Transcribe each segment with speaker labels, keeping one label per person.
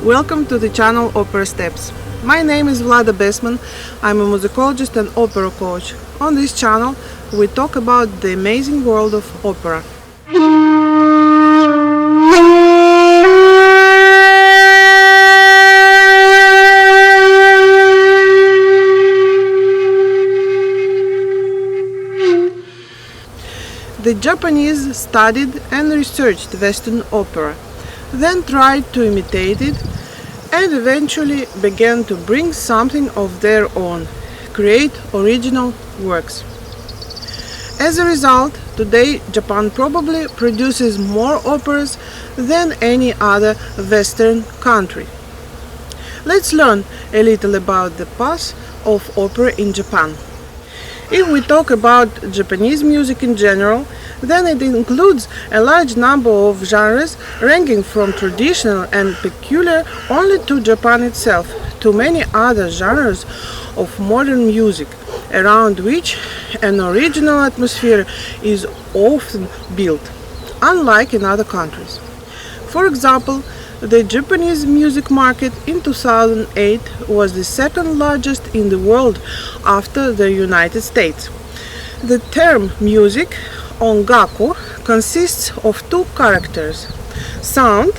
Speaker 1: Welcome to the channel Opera Steps. My name is Vlada Besman. I'm a musicologist and opera coach. On this channel we talk about the amazing world of opera. The Japanese studied and researched Western opera, then tried to imitate it, and eventually began to bring something of their own, create original works. As a result, today Japan probably produces more operas than any other Western country. Let's learn a little about the path of opera in Japan. If we talk about Japanese music in general, then it includes a large number of genres ranging from traditional and peculiar only to Japan itself to many other genres of modern music, around which an original atmosphere is often built, unlike in other countries. For example, the Japanese music market in 2008 was the second largest in the world after the United States. The term music, ongaku, consists of two characters: sound,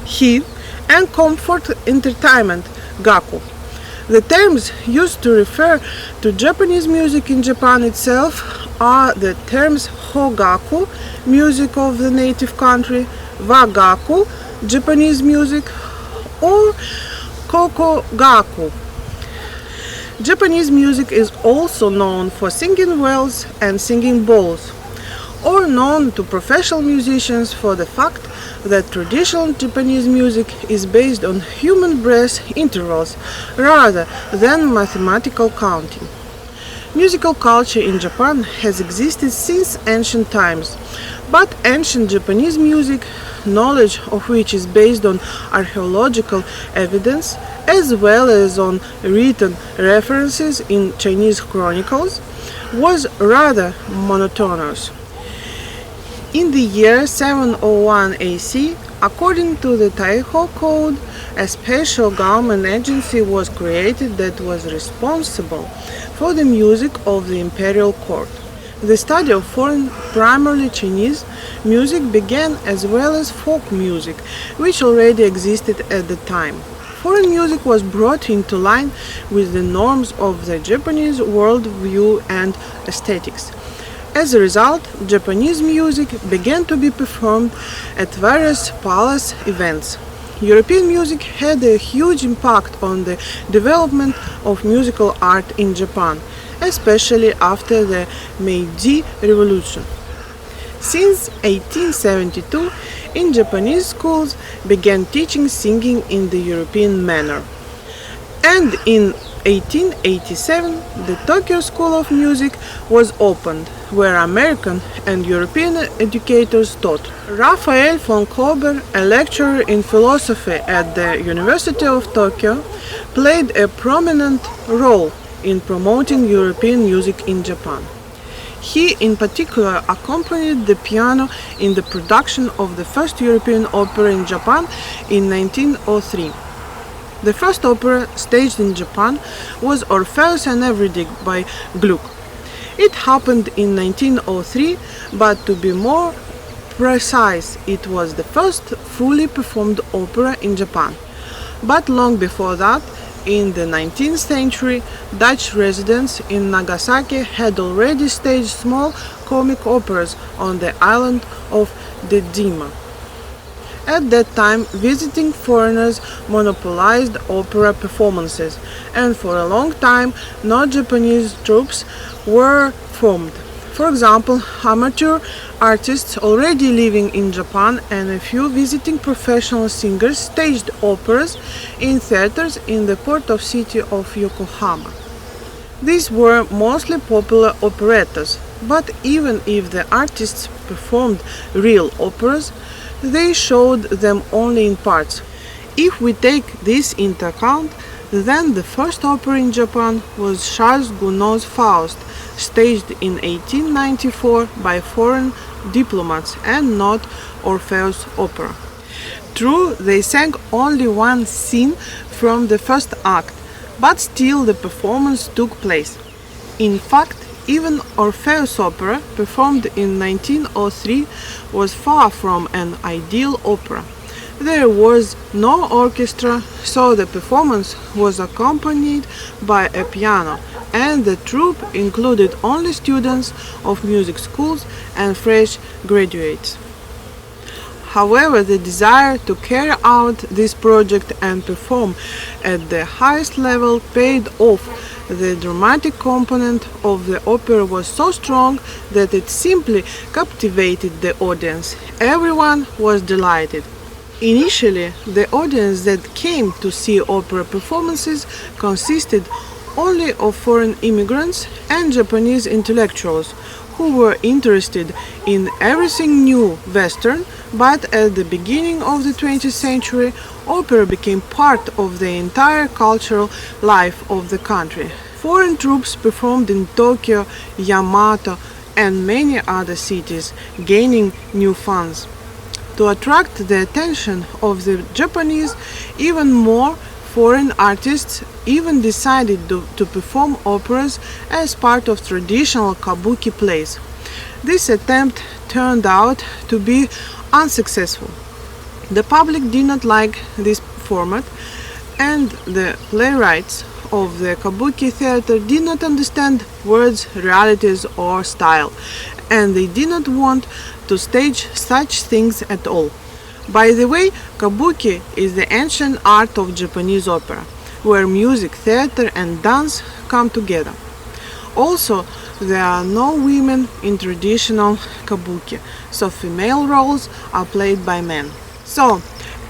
Speaker 1: hi, and comfort entertainment, gaku. The terms used to refer to Japanese music in Japan itself are the terms hogaku, music of the native country, wagaku, Japanese music, or kokogaku. Japanese music is also known for singing wells and singing bowls, or known to professional musicians for the fact that traditional Japanese music is based on human breath intervals rather than mathematical counting. Musical culture in Japan has existed since ancient times, but ancient Japanese music, knowledge of which is based on archaeological evidence as well as on written references in Chinese chronicles, was rather monotonous. In the year 701 AC, according to the Taiho Code, a special government agency was created that was responsible for the music of the imperial court. The study of foreign, primarily Chinese, music began, as well as folk music, which already existed at the time. Foreign music was brought into line with the norms of the Japanese worldview and aesthetics. As a result, Japanese music began to be performed at various palace events. European music had a huge impact on the development of musical art in Japan, especially after the Meiji Revolution. Since 1872, in Japanese schools began teaching singing in the European manner. And in 1887, the Tokyo School of Music was opened, where American and European educators taught. Raphael von Kober, a lecturer in philosophy at the University of Tokyo, played a prominent role in promoting European music in Japan. He, in particular, accompanied the piano in the production of the first European opera in Japan in 1903. The first opera staged in Japan was Orpheus and Eurydice by Gluck. It happened in 1903, but to be more precise, it was the first fully performed opera in Japan. But long before that, in the 19th century, Dutch residents in Nagasaki had already staged small comic operas on the island of Dejima. At that time, visiting foreigners monopolized opera performances, and for a long time, non-Japanese troupes were formed. For example, amateur artists already living in Japan and a few visiting professional singers staged operas in theaters in the port of city of Yokohama. These were mostly popular operettas, but even if the artists performed real operas, they showed them only in parts. If we take this into account, then the first opera in Japan was Charles Gounod's Faust, staged in 1894 by foreign diplomats and not Orpheus opera. True, they sang only one scene from the first act, but still the performance took place. In fact, even Orpheus opera, performed in 1903, was far from an ideal opera. There was no orchestra, so the performance was accompanied by a piano, and the troupe included only students of music schools and fresh graduates. However, the desire to carry out this project and perform at the highest level paid off. The dramatic component of the opera was so strong that it simply captivated the audience. Everyone was delighted. Initially, the audience that came to see opera performances consisted only of foreign immigrants and Japanese intellectuals who were interested in everything new Western, but at the beginning of the 20th century, opera became part of the entire cultural life of the country. Foreign troupes performed in Tokyo, Yamato, and many other cities, gaining new fans. To attract the attention of the Japanese, even more foreign artists even decided to perform operas as part of traditional kabuki plays. This attempt turned out to be unsuccessful. The public did not like this format, and the playwrights of the kabuki theater did not understand words, realities, or style, and they did not want to stage such things at all. By the way, kabuki is the ancient art of Japanese opera, where music, theater, and dance come together. Also, there are no women in traditional kabuki, so female roles are played by men.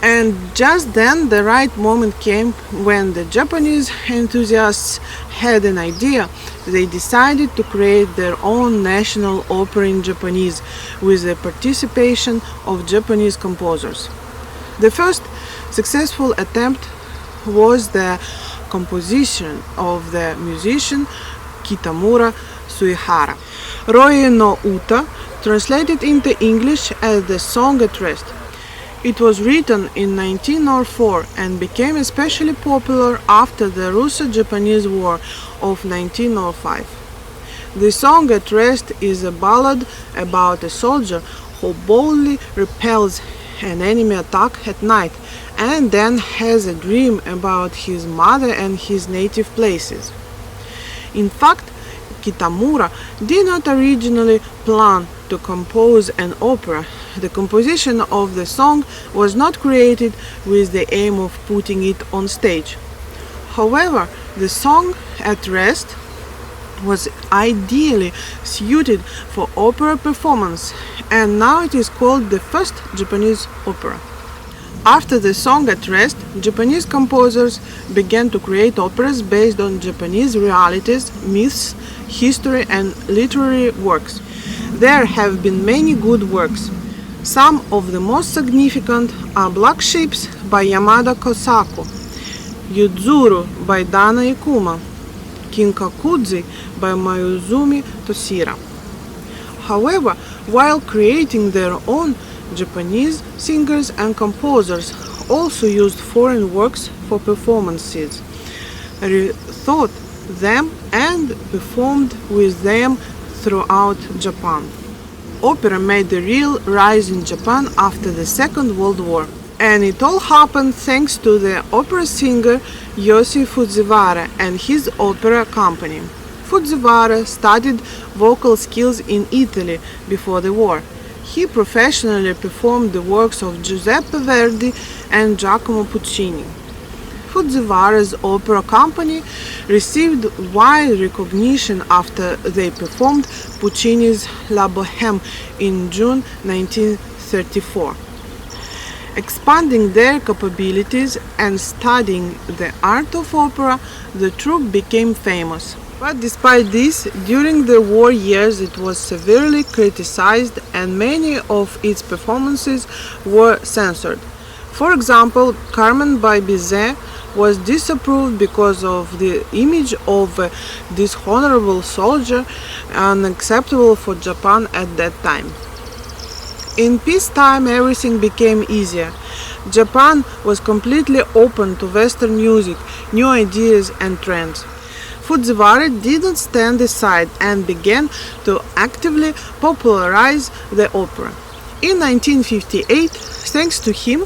Speaker 1: And just then the right moment came when the Japanese enthusiasts had an idea. They decided to create their own national opera in Japanese with the participation of Japanese composers. The first successful attempt was the composition of the musician Kitamura Suihara. Roe no Uta, translated into English as The Song at Rest. It was written in 1904 and became especially popular after the Russo-Japanese War of 1905. The Song at Rest is a ballad about a soldier who boldly repels an enemy attack at night and then has a dream about his mother and his native places. In fact, Kitamura did not originally plan to compose an opera. The composition of the song was not created with the aim of putting it on stage. However, the Song at Rest was ideally suited for opera performance, and now it is called the first Japanese opera. After The Song at Rest, Japanese composers began to create operas based on Japanese realities, myths, history, and literary works. There have been many good works. Some of the most significant are Black Ships by Yamada Kosaku, Yuzuru by Dana Ikuma, Kinkakudzi by Mayuzumi Toshira. However, while creating their own, Japanese singers and composers also used foreign works for performances, rethought them and performed with them throughout Japan. Opera made a real rise in Japan after the Second World War, and it all happened thanks to the opera singer Yoshi Fujiwara and his opera company. Fujiwara studied vocal skills in Italy before the war. He professionally performed the works of Giuseppe Verdi and Giacomo Puccini. Fujiwara's opera company received wide recognition after they performed Puccini's La Bohème in June 1934. Expanding their capabilities and studying the art of opera, the troupe became famous. But despite this, during the war years it was severely criticized and many of its performances were censored. For example, Carmen by Bizet was disapproved because of the image of a dishonorable soldier, unacceptable for Japan at that time. In peacetime everything became easier. Japan was completely open to Western music, new ideas and trends. Fujiwara didn't stand aside and began to actively popularize the opera. In 1958, thanks to him,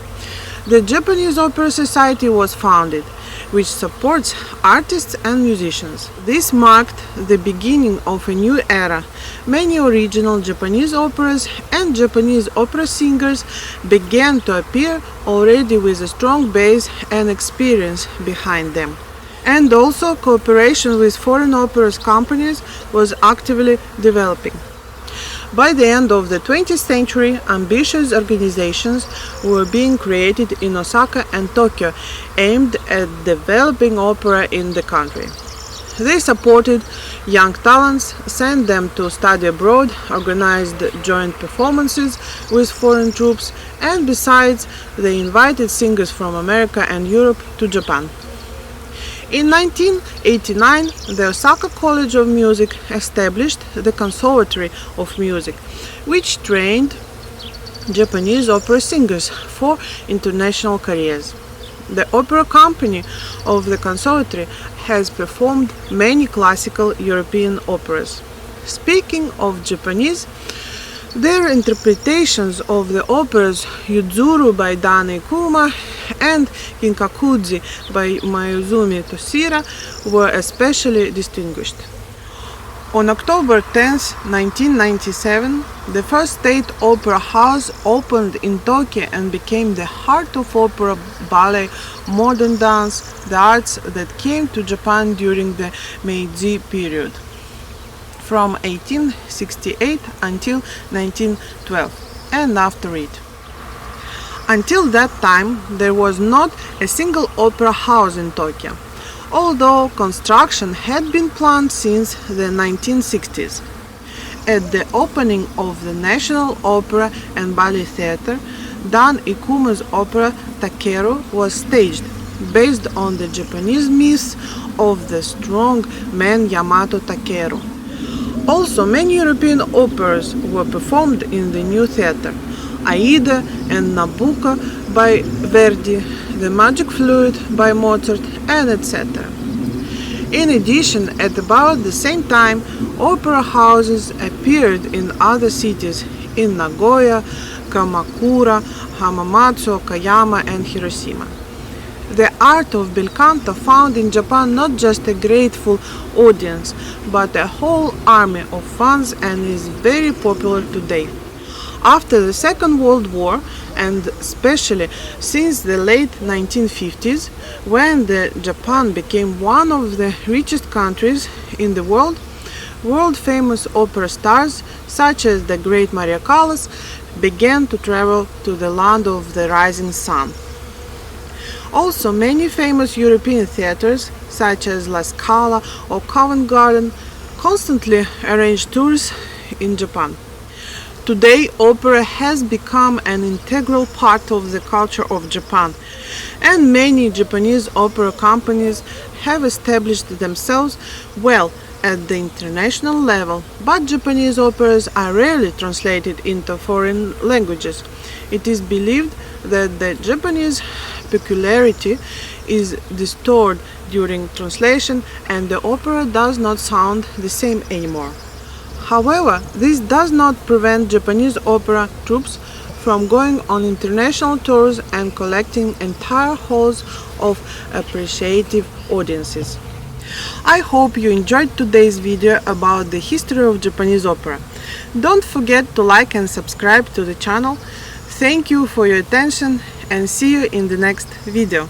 Speaker 1: the Japanese Opera Society was founded, which supports artists and musicians. This marked the beginning of a new era. Many original Japanese operas and Japanese opera singers began to appear already with a strong base and experience behind them. And also cooperation with foreign opera companies was actively developing. By the end of the 20th century, ambitious organizations were being created in Osaka and Tokyo aimed at developing opera in the country. They supported young talents, sent them to study abroad, organized joint performances with foreign troupes, and besides, they invited singers from America and Europe to Japan. In 1989, the Osaka College of Music established the Conservatory of Music, which trained Japanese opera singers for international careers. The opera company of the Conservatory has performed many classical European operas. Speaking of Japanese, their interpretations of the operas Yuzuru by Dane Kuma and Kinkakudzi by Mayuzumi Toshira were especially distinguished. On October 10, 1997, the first state opera house opened in Tokyo and became the heart of opera, ballet, modern dance, the arts that came to Japan during the Meiji period, from 1868 until 1912, and after it. Until that time, there was not a single opera house in Tokyo, although construction had been planned since the 1960s. At the opening of the National Opera and Ballet Theatre, Dan Ikuma's opera Takeru was staged, based on the Japanese myth of the strong man Yamato Takeru. Also, many European operas were performed in the new theatre: Aida and Nabucco by Verdi, The Magic Flute by Mozart, and etc. In addition, at about the same time, opera houses appeared in other cities: in Nagoya, Kamakura, Hamamatsu, Okayama, and Hiroshima. The art of bel canto found in Japan not just a grateful audience, but a whole army of fans, and is very popular today. After the Second World War, and especially since the late 1950s, when Japan became one of the richest countries in the world, world-famous opera stars such as the great Maria Callas began to travel to the land of the rising sun. Also, many famous European theaters, such as La Scala or Covent Garden, constantly arrange tours in Japan. Today, opera has become an integral part of the culture of Japan, and many Japanese opera companies have established themselves well at the international level, but Japanese operas are rarely translated into foreign languages. It is believed that the Japanese peculiarity is distorted during translation, and the opera does not sound the same anymore. However, this does not prevent Japanese opera troupes from going on international tours and collecting entire halls of appreciative audiences. I hope you enjoyed today's video about the history of Japanese opera. Don't forget to like and subscribe to the channel. Thank you for your attention, and see you in the next video.